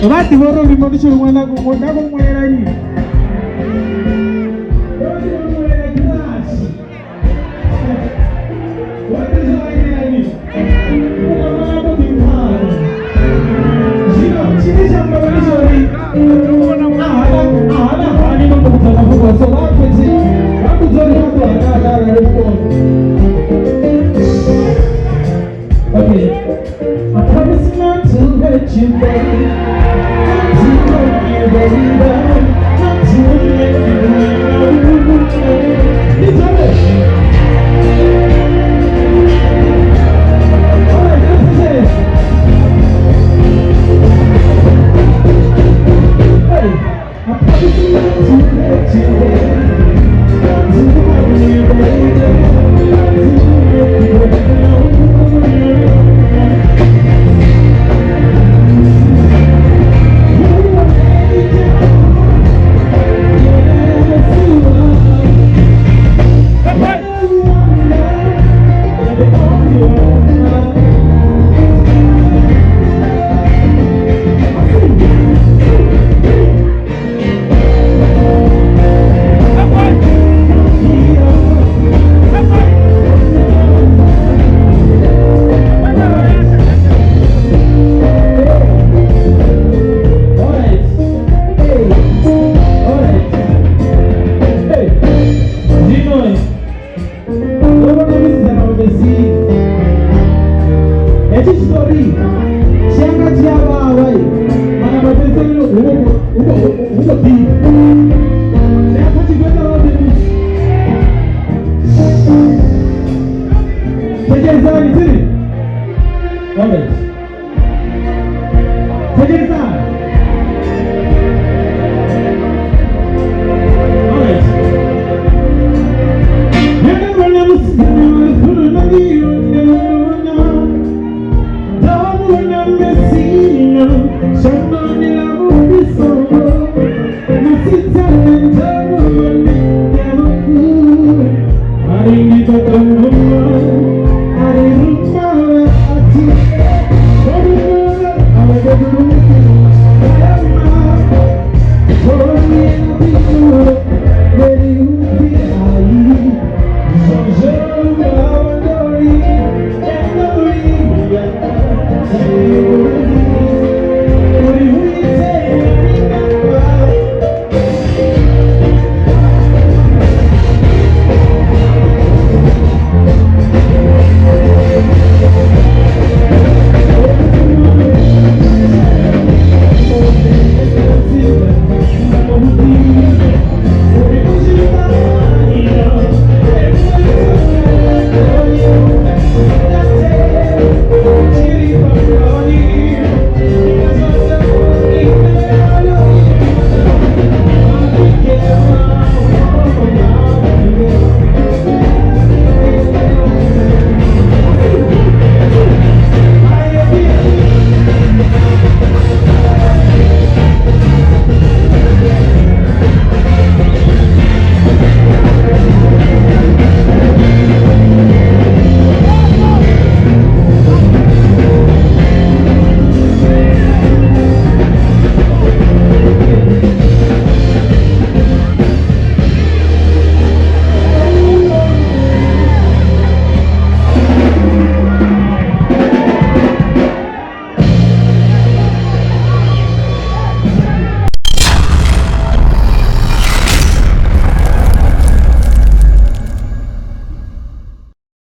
Abandi boro bimanisha umwana ngako mwera ni. Okay, I promise not to let you go, not to let you go, not to let you go. You tell me. All right, this is it. Hey, I promise not to let you go, not to let you go, not to let you go. Somebody